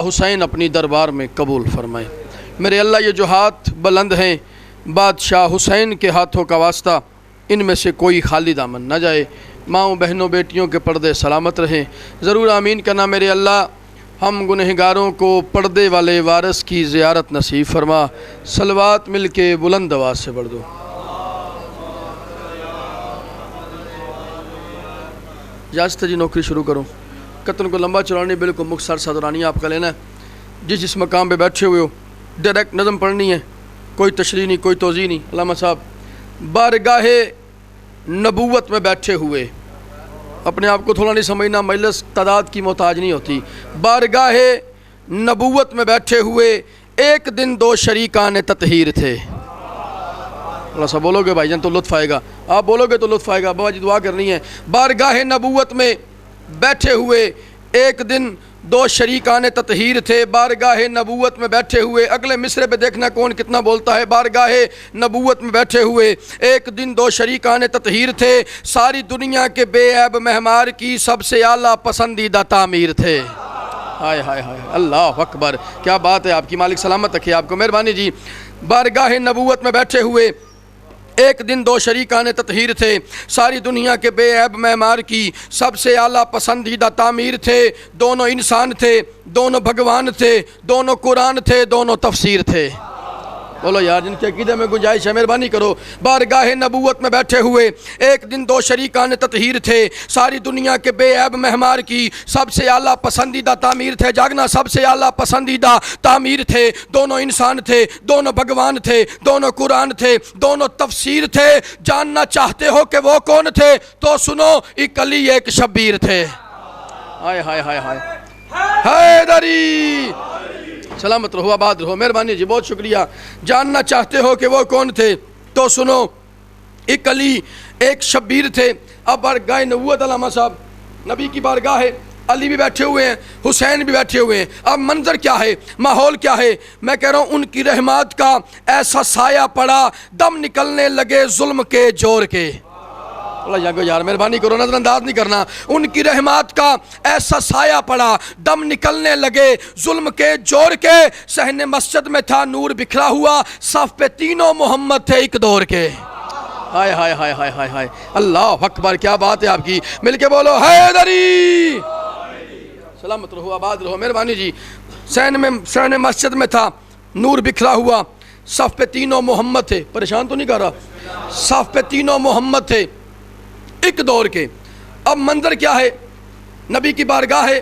हुसैन अपनी दरबार में कबूल फरमाए। मेरे अल्लाह ये जो हाथ बुलंद हैं बादशाह हुसैन के हाथों का वास्ता, इनमें से कोई खाली दामन न जाए। माँओं बहनों बेटियों के पर्दे सलामत रहें। ज़रूर आमीन करना मेरे अल्लाह। हम गुनहगारों को पर्दे वाले वारिस की ज़ियारत नसीब फरमा। सलवात मिल के बुलंद आवाज़ से पढ़ दो। इजाज़त जी, नौकरी शुरू करो। कतन को लंबा चलानी बिल्कुल मुख्तसर सदरानी आपका लेना है। जिस मकाम पे बैठे हुए हो डायरेक्ट नज़म पढ़नी है, कोई तशरीह नहीं, कोई तोज़ी नहीं। अल्लामा साहब बारगाहे नबूवत में बैठे हुए, अपने आप को थोड़ा नहीं समझना, मजलिस तादाद की मोहताज नहीं होती। बारगाहे नबूवत में बैठे हुए एक दिन दो शरीकान ततहीर थे। अल्लाह सा बोलोगे भाईजान तो लुत्फ़ आएगा, आप बोलोगे तो लुत्फ़ आएगा। बाबा जी दुआ करनी है। बारगाहे नबूवत में बैठे हुए एक दिन दो शरीकान ततहीर थे। बारगाहे नबूवत में बैठे हुए, अगले मिसरे पे देखना कौन कितना बोलता है। बारगाहे नबूवत में बैठे हुए एक दिन दो शरीकान ततहीर थे। सारी दुनिया के बेऐब महमार की सबसे आला पसंदीदा तामीर थे। हाय हाय हाय, अल्लाह अकबर, क्या बात है आपकी। मालिक सलामत रखे आपको, मेहरबानी जी। बारगाहे नबूवत में बैठे हुए एक दिन दो शरीकान ततहीर थे। सारी दुनिया के बेऐब महमार की सबसे आला पसंदीदा तामीर थे। दोनों इंसान थे, दोनों भगवान थे, दोनों कुरान थे, दोनों तफसीर थे। बोलो यार, जिनके अकीदे में गुंजाइश है मेहरबानी करो। बारगाहे नबूवत में बैठे हुए एक दिन दो शरीकान ततहीर थे। सारी दुनिया के बेऐब महमार की सबसे आला पसंदीदा तामीर थे। जागना, सबसे आला पसंदीदा तामीर थे। दोनों इंसान थे, दोनों भगवान थे, दोनों कुरान थे, दोनों तफसीर थे। जानना चाहते हो कि वो कौन थे तो सुनो, एक अली एक शब्बीर थे। हाय हाय हाय हाय, हैदरी सलामत रहो, आबाद रहो, मेहरबानी जी, बहुत शुक्रिया। जानना चाहते हो कि वो कौन थे तो सुनो, एक अली एक शब्बीर थे। अब बारगाह नबूवत, अल्लामा साहब नबी की बारगाह है, अली भी बैठे हुए हैं, हुसैन भी बैठे हुए हैं। अब मंजर क्या है, माहौल क्या है? मैं कह रहा हूँ उनकी रहमत का ऐसा साया पड़ा, दम निकलने लगे जुल्म के जोर के। अल्लाह जागो यार, मेहरबानी करो, नजरअंदाज नहीं करना। उनकी रहमत का ऐसा साया पड़ा, दम निकलने लगे जुल्म के जोर के। सहने मस्जिद में था नूर बिखरा हुआ, सफ पे तीनों मोहम्मद थे एक दौर के। हाय हाय हाय हाय हाय हाय, अल्लाह अकबर, क्या बात है आपकी। मिलके बोलो हैदरी। सलामत रहो, आबाद रहो, मेहरबानी जी। सहने मस्जिद में था नूर बिखरा हुआ, सफ पे तीनों मोहम्मद थे। परेशान तो नहीं कर रहा, सफ पे तीनों मोहम्मद थे एक दौर के। अब मंजर क्या है, नबी की बारगाह है,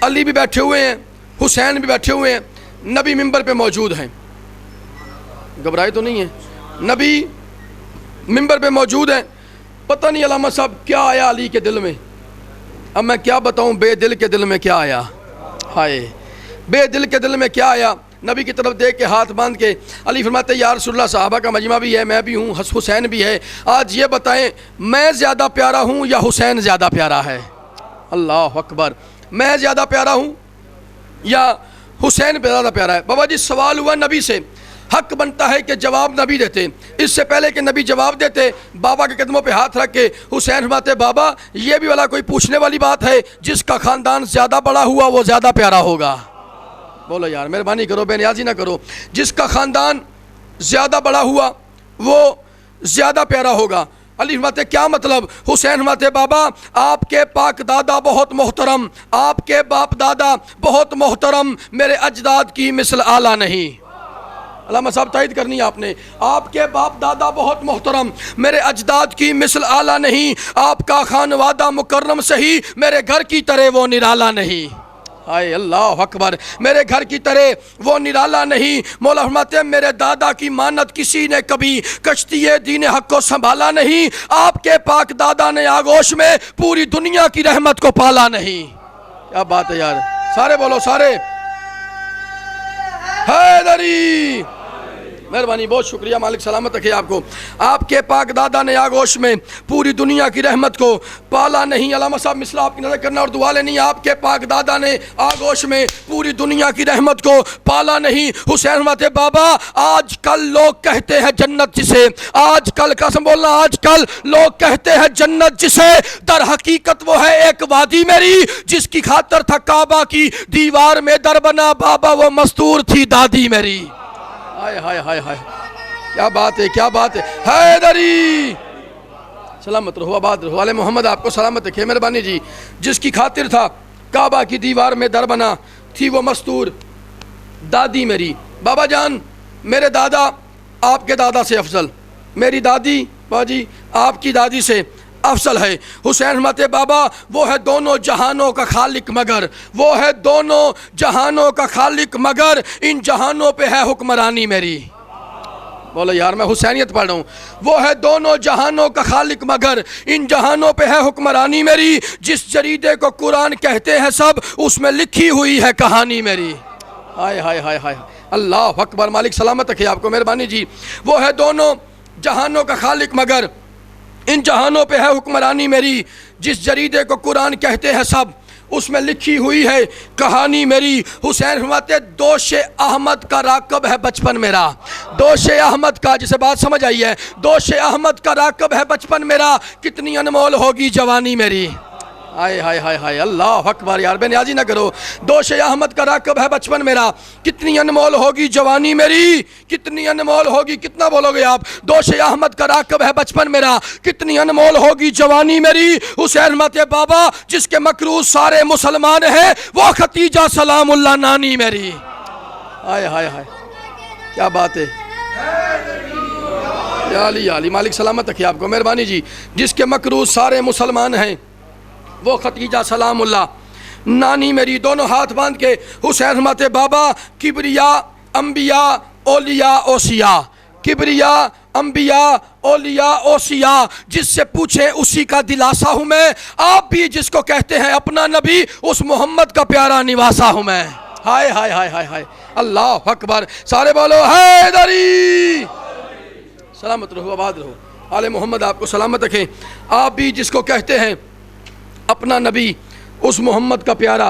अली भी बैठे हुए हैं, हुसैन भी बैठे हुए हैं, नबी मिंबर पे मौजूद हैं। घबराए तो नहीं है, नबी मिंबर पे मौजूद हैं। पता नहीं अल्लामा साहब क्या आया अली के दिल में। अब मैं क्या बताऊं, बेदिल के दिल में क्या आया। हाय, बेदिल के दिल में क्या आया। नबी की तरफ देख के हाथ बांध के अली फरमाते, या रसूलल्लाह, साहबा का मजमा भी है, मैं भी हूँ, हुसैन भी है, आज ये बताएं मैं ज़्यादा प्यारा हूँ या हुसैन ज़्यादा प्यारा है। अल्लाह अकबर, मैं ज़्यादा प्यारा हूँ या हुसैन ज़्यादा प्यारा है। बाबा जी सवाल हुआ नबी से, हक बनता है कि जवाब नबी देते। इससे पहले कि नबी जवाब देते, बाबा के कदमों पे हाथ रख के हुसैन फरमाते, बाबा ये भी वाला कोई पूछने वाली बात है, जिसका ख़ानदान ज़्यादा बड़ा हुआ वो ज़्यादा प्यारा होगा। बोलो यार, मेहरबानी करो, बेनियाजी ना करो। जिसका ख़ानदान ज़्यादा बड़ा हुआ वो ज़्यादा प्यारा होगा। अली फरमाते क्या मतलब? हुसैन फरमाते, बाबा आपके पाक दादा बहुत मोहतरम, आपके बाप दादा बहुत मोहतरम, मेरे अजदाद की मिसल आला नहीं। अल्लामा साहब तायद करनी है आपने, आपके बाप दादा बहुत मोहतरम, मेरे अजदाद की मिसल आला नहीं। आपका खानवादा मुकर्रम सही, मेरे घर की तरह वो निराला नहीं। हाय अल्लाह अकबर, मेरे घर की तरह वो निराला नहीं। मौला फरमाते हैं, मेरे दादा की मानत किसी ने कभी कश्ती दीन हक को संभाला नहीं। आपके पाक दादा ने आगोश में पूरी दुनिया की रहमत को पाला नहीं। क्या बात है यार, सारे बोलो, सारे हैदरी। मेहरबानी, बहुत शुक्रिया, मालिक सलामत रखे आपको। आपके पाक दादा ने आगोश में पूरी दुनिया की रहमत को पाला नहीं। अलामा साहब मिसरा आपकी नजर करना और दुआ लेनी। आपके पाक दादा ने आगोश में पूरी दुनिया की रहमत को पाला नहीं। हुसैन फरमाते बाबा आजकल लोग कहते हैं जन्नत जिसे, आजकल कसम बोलना, आजकल लोग कहते हैं जन्नत जिसे, दर हकीकत वो है एक वादी मेरी जिसकी खातर था काबा की दीवार में दर बना। बाबा वो मस्तूर थी दादी मेरी। हाय हाय हाय हाय, क्या बात है, क्या बात है। हैदरी सलामत रहो, आबाद रहो। वाले मोहम्मद आपको सलामत रखे मेहरबानी जी। जिसकी खातिर था काबा की दीवार में दर बना, थी वो मस्तूर दादी मेरी। बाबा जान मेरे दादा आपके दादा से अफजल, मेरी दादी बाजी आपकी दादी से अफसल है। हुसैन फरमाते बाबा वो है दोनों जहानों का खालिक मगर, वो है दोनों जहानों का खालिक मगर इन जहानों पे है हुक्मरानी मेरी। बोलो यार मैं हुसैनियत पढ़ रहा हूँ। वो है दोनों जहानों का खालिक मगर इन जहानों पे है हुक्मरानी मेरी। जिस जरीदे को कुरान कहते हैं सब उसमें लिखी हुई है कहानी मेरी। हाय हाय हाय हाय, अल्लाह अकबर, मालिक सलामत रखे आपको मेहरबानी जी। वो है दोनों जहानों का खालिक मगर इन जहानों पे है हुक्मरानी मेरी। जिस जरीदे को कुरान कहते हैं सब उसमें लिखी हुई है कहानी मेरी। हुसैन फरमाते दोषे अहमद का राकब है बचपन मेरा, दोषे अहमद का, जिसे बात समझ आई है, दोषे अहमद का राकब है बचपन मेरा, कितनी अनमोल होगी जवानी मेरी। हाय हाय हाय हाय, अल्लाह अकबर यार बेनियाजी ना करो। दोषे अहमद का राकब है बचपन मेरा, कितनी अनमोल होगी जवानी मेरी, कितनी अनमोल होगी, कितना बोलोगे आप। दोषे अहमद का राकब है बचपन मेरा, कितनी अनमोल होगी जवानी मेरी। हुसैन फरमाते बाबा जिसके मकरूज सारे मुसलमान हैं वो खतीजा सलामुल्लाह नानी मेरी। हाय हाय हाय, क्या बात है। याली याली, मालिक सलामत रखे आपको मेहरबानी जी। जिसके मकरूज सारे मुसलमान हैं वो खतीजा सलामुल्लाह नानी मेरी। दोनों हाथ बांध के हुसैन फरमाते बाबा किबरिया अंबिया ओलिया ओसिया, किबरिया अंबिया ओलिया ओसिया, जिससे पूछे उसी का दिलासा हूँ मैं। आप भी जिसको कहते हैं अपना नबी उस मोहम्मद का प्यारा निवासा हूँ मैं। हाय हाय हाय हाय हाय, अल्लाह अकबर, सारे बोलो हैदरी। सलामत रहो, आबाद रहो। आले मोहम्मद आपको सलामत रखें। आप भी जिसको कहते हैं अपना नबी उस मोहम्मद का प्यारा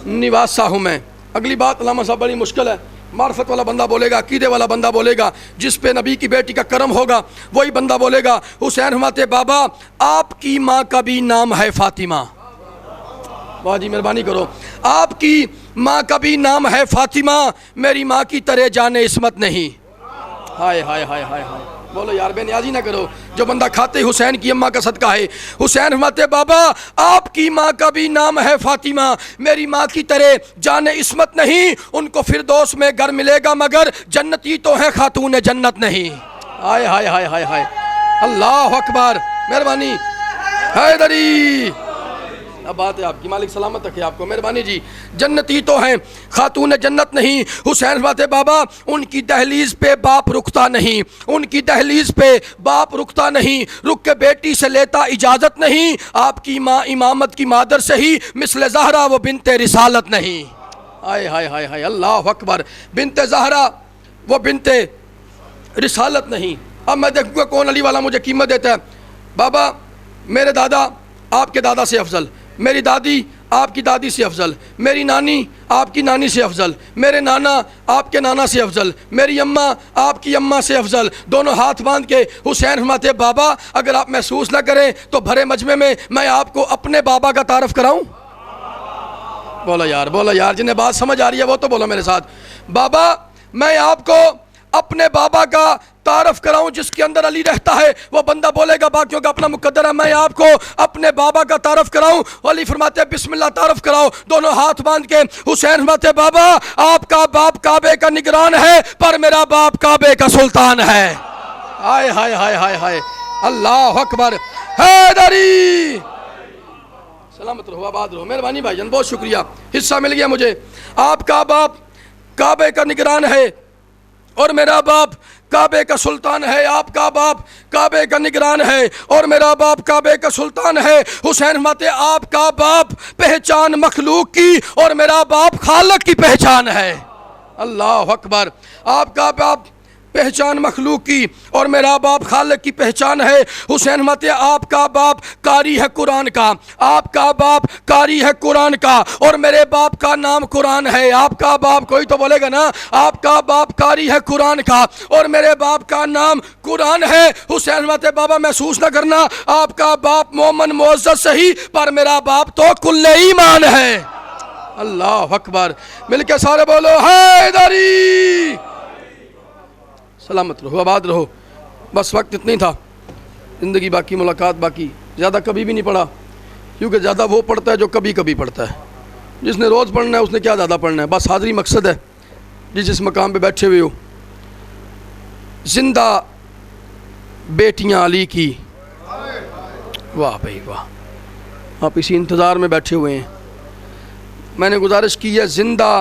निवासा हूँ मैं। अगली बात अल्लामा साहब बड़ी मुश्किल है। मार्फत वाला बंदा बोलेगा, अकीदे वाला बंदा बोलेगा, जिस पे नबी की बेटी का करम होगा वही बंदा बोलेगा। हुसैन फरमाते बाबा आपकी माँ का भी नाम है फातिमा। वाह जी मेहरबानी करो। आपकी माँ का भी नाम है फातिमा, मेरी माँ की तरह जाने इस्मत नहीं। हाय हाय हाय हाय हाय, बोलो यार बेनियाजी ना करो। जो बंदा खाते हुसैन की अम्मा का सदका है। हुसैन फरमाते बाबा आपकी माँ का भी नाम है फातिमा, मेरी माँ की तरह जाने इस्मत नहीं। उनको फिरदौस में घर मिलेगा मगर जन्नती तो है खातून जन्नत नहीं। हाय हाय हाय हाय हाय, अल्लाह अकबर, मेहरबानी हैदरी। अब बात है आपकी, मालिक सलामत रखे आपको मेहरबानी जी। जन्नती तो हैं खातून जन्नत नहीं। हुसैन फरमाते बाबा उनकी दहलीज पे बाप रुकता नहीं, उनकी दहलीज पे बाप रुकता नहीं, रुक के बेटी से लेता इजाज़त नहीं। आपकी माँ इमामत की मादर से ही मिसले ज़हरा वो बिनते रिसालत नहीं। हाय हाय हाय हाय, अल्लाह अकबर, बिनते ज़हरा वो बिनते रिसालत नहीं। अब मैं देखूँगा कौन अली वाला मुझे कीमत देता है। बाबा मेरे दादा आपके दादा से अफजल, मेरी दादी आपकी दादी से अफजल, मेरी नानी आपकी नानी से अफजल, मेरे नाना आपके नाना से अफजल, मेरी अम्मा आपकी अम्मा से अफजल। दोनों हाथ बांध के हुसैन फरमाते बाबा अगर आप महसूस ना करें तो भरे मजमे में मैं आपको अपने बाबा का तारफ़ कराऊं। बोलो यार, जिन्हें बात समझ आ रही है वो तो बोलो मेरे साथ। बाबा मैं आपको अपने बाबा का तारफ़ कराऊं जिसके अंदर अली रहता है। वो बंदा बोलेगा बाकियों का अपना मुकद्दर है, मैं आपको अपने बाबा का तारफ़ कराऊं। अली फरमाते बिस्मिल्लाह तारफ़ कराओ। दोनों हाथ बांध के हुसैन फरमाते बाबा आपका बाप काबे का निगरान है पर मेरा बाप काबे का सुल्तान है। हाय हाय हाय हाय हाय, अल्लाह अकबर, हैदरी। सलामत रहो, आबाद रहो, मेहरबानी भाईजान, बहुत शुक्रिया, हिस्सा मिल गया मुझे। आपका बाप काबे का निगरान है और मेरा बाप काबे का सुल्तान है। आपका बाप काबे का निगरान है और मेरा बाप काबे का सुल्तान है। हुसैन फरमाते आपका बाप पहचान मखलूक की और मेरा बाप खालक की पहचान है। अल्लाह अकबर, आपका बाप पहचान मखलूक की और मेरा बाप खालिक की पहचान है। हुसैन फरमाते आपका बाप कारी है कुरान का, आपका बाप कारी है कुरान का और मेरे बाप का नाम कुरान है। आपका बाप, कोई तो बोलेगा ना, आपका बाप कारी है कुरान का और मेरे बाप का नाम कुरान है। हुसैन फरमाते बाबा महसूस ना करना, आपका बाप मोमन मोअज़्ज़ज़ सही पर मेरा बाप तो कुल्ले ईमान है। अल्लाह अकबर। मिलके सारे बोलो हैदरी। सलामत रहो, आबाद रहो। बस वक्त इतनी था, ज़िंदगी बाकी, मुलाकात बाकी। ज़्यादा कभी भी नहीं पढ़ा, क्योंकि ज़्यादा वो पढ़ता है जो कभी कभी पढ़ता है। जिसने रोज़ पढ़ना है उसने क्या ज़्यादा पढ़ना है। बस हाज़री मकसद है। जिस मकाम पे बैठे हुए हो, जिंदा बेटियां अली की, वाह भाई वाह, आप इसी इंतज़ार में बैठे हुए हैं। मैंने गुजारिश की है, जिंदा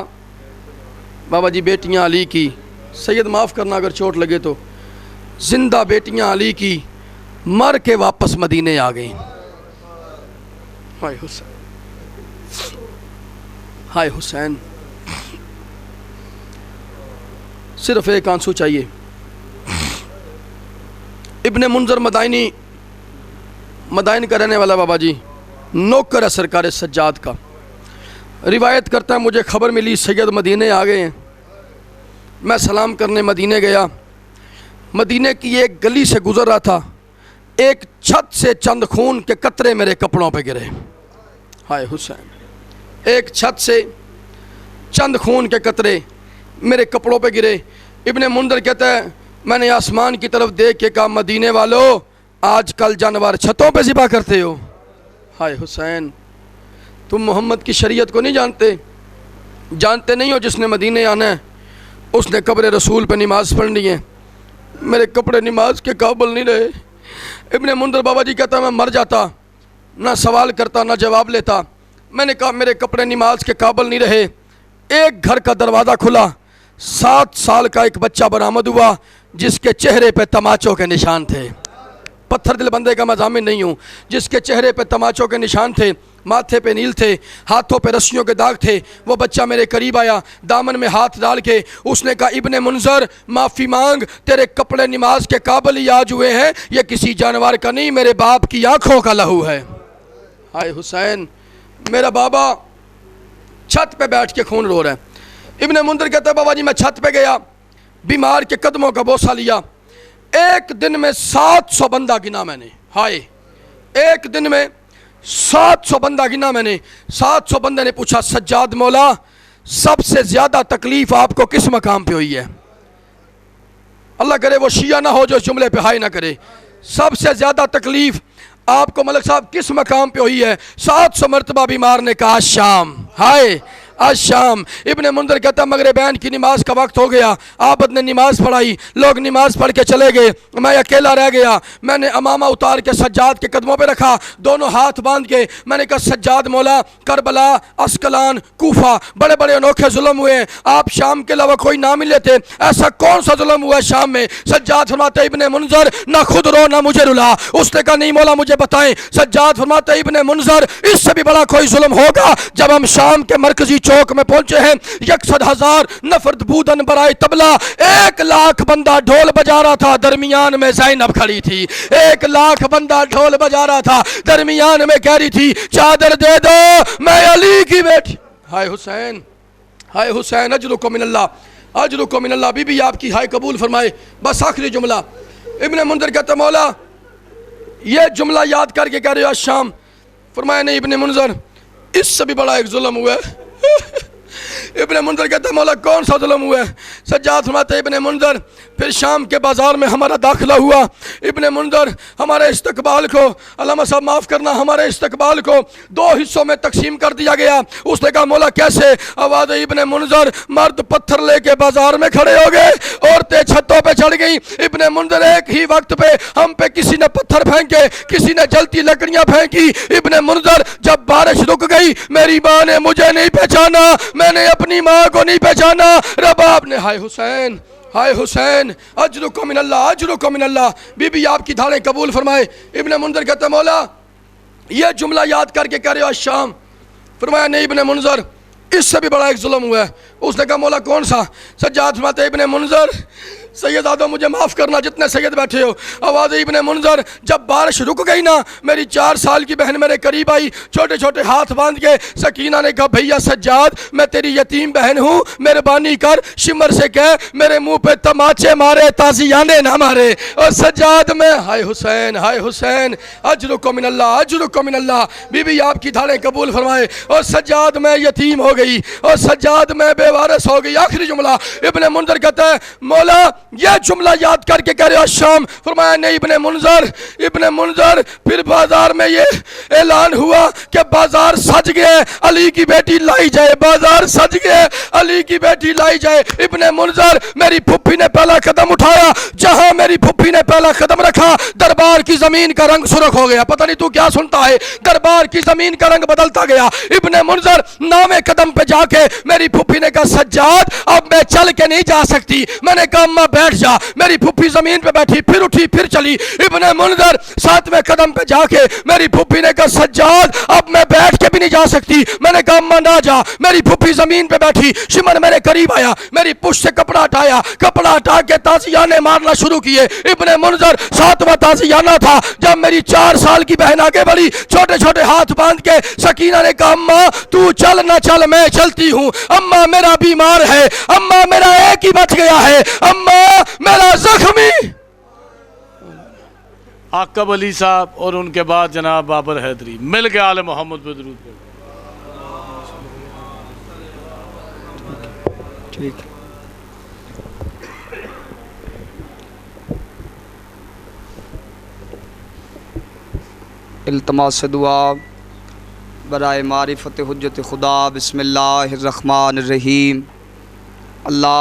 बाबा जी बेटियां अली की, सैयद माफ़ करना अगर चोट लगे तो, जिंदा बेटियां अली की मर के वापस मदीने आ गई। हाय हुसैन, हाय हुसैन। सिर्फ एक आंसू चाहिए। इब्ने मुंज़र मदाइन का रहने वाला बाबा जी, नौकर है सरकार सज्जाद का। रिवायत करता है, मुझे खबर मिली सैयद मदीने आ गए हैं। मैं सलाम करने मदीने गया। मदीने की एक गली से गुजर रहा था, एक छत से चंद खून के कतरे मेरे कपड़ों पे गिरे। हाय हुसैन। एक छत से चंद खून के कतरे मेरे कपड़ों पे गिरे। इब्ने मुंज़र कहता है, मैंने आसमान की तरफ देख के कहा, मदीने वालों आजकल जानवर छतों पे ज़िबा करते हो। हाय हुसैन, तुम मोहम्मद की शरीयत को नहीं जानते, जानते नहीं हो जिसने मदीने आना है उसने कब्र रसूल पे नमाज़ पढ़नी है। मेरे कपड़े नमाज के काबिल नहीं रहे। इब्ने मुंज़र बाबा जी कहता, मैं मर जाता, ना सवाल करता ना जवाब लेता। मैंने कहा मेरे कपड़े नमाज के काबिल नहीं रहे। एक घर का दरवाज़ा खुला, 7 साल का एक बच्चा बरामद हुआ जिसके चेहरे पे तमाचों के निशान थे। पत्थर दिल बंदे का मैं ज़ामिन नहीं हूँ। जिसके चेहरे पे तमाचों के निशान थे, माथे पे नील थे, हाथों पे रस्सियों के दाग थे। वो बच्चा मेरे करीब आया, दामन में हाथ डाल के उसने कहा, इब्ने मुंज़र माफ़ी मांग, तेरे कपड़े नमाज के काबिल ही आज हुए हैं, ये किसी जानवर का नहीं, मेरे बाप की आँखों का लहू है। हाय हुसैन। मेरा बाबा छत पे बैठ के खून रो रहा है। इब्ने मुंज़र कहता है, बाबा जी मैं छत पे गया, बीमार के कदमों का बोसा लिया। एक दिन में 700 बंदा गिना मैंने। हाय, एक दिन में 700 बंदा गिना मैंने। 700 बंदे ने पूछा, सज्जाद मौला सबसे ज़्यादा तकलीफ़ आपको किस मकाम पे हुई है? अल्लाह करे वो शिया ना हो जो इस जुमले पे हाय ना करे। सबसे ज़्यादा तकलीफ़ आपको मलिक साहब किस मकाम पे हुई है? 700 मरतबा बीमार ने कहा शाम। हाय, आज शाम। इब्ने मुंज़र कहता, मगरिबैन की नमाज का वक्त हो गया, आबद ने नमाज पढ़ाई, लोग नमाज पढ़ के चले गए, मैं अकेला रह गया। मैंने अमामा उतार के सज्जाद के कदमों पे रखा, दोनों हाथ बांध के मैंने कहा, सज्जाद मौला करबला, अस्कलान, कूफा बड़े बड़े अनोखे जुल्म हुए हैं, आप शाम के अलावा कोई नाम ही लेते, ऐसा कौन सा जुल्म हुआ है शाम में? सज्जाद फरमाते, इब्ने मुंज़र ना खुद रो ना मुझे रुला। उसने कहा, नहीं मौला मुझे बताएं। सज्जाद फरमाते, इब्ने मुंज़र इससे भी बड़ा कोई जुल्म होगा जब हम शाम के मरकजी चौक में पहुंचे हैं। 100,000 नफरत बूदन बराए तबला, 1 लाख बंदा ढोल बजा रहा था, दरमियान में ज़ैनब खड़ी थी। 1 लाख बंदा ढोल बजा रहा था, दरमियान में कह रही थी, चादर दे दो मैं अली की बेटी। हाय हुसैन, हाय हुसैन, अजरुको मिनल्लाह, अजरुको मिनल्लाह। बीबी आपकी हाय कबूल फरमाए। बस आखिरी जुमला। इब्ने मुंज़र कहता, मौला ये जुमला याद करके कह रहे हो आज शाम? फरमाया, नहीं इब्ने मुंज़र इससे भी बड़ा एक जुल्म हुआ है। इब्ने मुंज़र कहता, मौला कौन सा जुल्म हुआ है? सज्जाद फरमाते, इब्ने मुंज़र फिर शाम के बाज़ार में हमारा दाखिला हुआ। इब्ने मुंज़र हमारे इस्तकबाल को, अल्लामा साहब माफ़ करना, हमारे इस्तकबाल को 2 हिस्सों में तकसीम कर दिया गया। उसने कहा, मौला कैसे? आवाज़ इब्ने मुंज़र, मर्द पत्थर लेके बाज़ार में खड़े हो गए, औरतें छतों पे चढ़ गई। इब्ने मुंज़र एक ही वक्त पे हम पे किसी ने पत्थर फेंके, किसी ने जलती लकड़ियाँ फेंकी। इब्ने मुंज़र जब बारिश रुक गई, मेरी माँ ने मुझे नहीं पहचाना, मैंने अपनी माँ को नहीं पहचाना। रबाब ने, हाय हुसैन, हाय हुसैन, अजरुको मिनल्लाह, अजरुको मिनल्लाह। बीबी आपकी धाड़ें कबूल फरमाए। इब्ने मुंज़र कहता, मौला ये जुमला याद करके कह रहे हो आज शाम? फरमाया, नहीं इब्ने मुंज़र इससे भी बड़ा एक जुल्म हुआ है। उसने कहा, मौला कौन सा? सज्जाद फरमाते, इब्ने मुंज़र सैयदादो मुझे माफ़ करना जितने सैयद बैठे हो। आवाज़ इब्ने मुनज़र, जब बारिश रुक गई ना, मेरी 4 साल की बहन मेरे करीब आई, छोटे छोटे हाथ बांध के। सकीना ने कहा भैया सज्जाद मैं तेरी यतीम बहन हूँ, मेहरबानी कर शिमर से कह मेरे मुंह पे तमाचे मारे ताज़ियाने ना मारे। और सज्जाद में हाय हुसैन अजरुको मिनल्लाह अजरुको मिनल्लाह, बीबी आपकी धाड़ें कबूल फरमाए। और सज्जाद में यतीम हो गई और सज्जाद में बेवारस हो गई। आखिरी जुमला इब्ने मुनज़र कहता है मौला यह जुमला याद करके कह रहे शाम। फरमाया नहीं इब्ने मुनज़र फिर बाजार में ये ऐलान हुआ कि बाजार सज गए, अली की बेटी लाई जाए, बाजार सज गए, अली की बेटी लाई जाए। इब्ने मुनज़र मेरी फुप्पी ने पहला कदम उठाया, जहां मेरी फुप्पी ने पहला कदम रखा दरबार की जमीन का रंग सुर्ख हो गया। पता नहीं तू क्या सुनता है, दरबार की जमीन का रंग बदलता गया। इब्ने मुनज़र 9वें कदम पे जाके मेरी फुप्पी ने कहा सज्जाद अब मैं चल के नहीं जा सकती। मैंने कहा अम्मा बैठ जा। मेरी फुप्पी जमीन पे बैठी, फिर उठी, फिर चली। इब्ने मुनज़र 7वें कदम पे जाके मेरी फुप्पी ने कहा सज्जाद अब मैं बैठ के भी नहीं जा सकती। मैंने कहा अम्मा ना जा। मेरी फुप्पी जमीन पे बैठी, शिमर मेरे करीब आया, मेरी पुश से कपड़ा हटाया, कपड़ा हटा के ताज़ियाने मारना शुरू किए। इब्ने मुनज़र 7वां ताज़ियाना था जब मेरी 4 साल की बहन आगे बढ़ी, छोटे छोटे हाथ बांध के। सकीना ने कहा अम्मा तू चल ना चल मैं चलती हूँ, अम्मा मेरा बीमार है, अम्मा मेरा एक ही बच गया है, अम्मा मेरा जख्मी। आकब अली साहब और उनके बाद जनाब बाबर हैदरी मिल के आले मोहम्मद पे दुरूद पढ़ो। ठीक इल्तमास दुआ बराए मारिफत हुज्जत खुदा। बिस्मिल्लाहिर्रहमानिर्रहीम। अल्लाह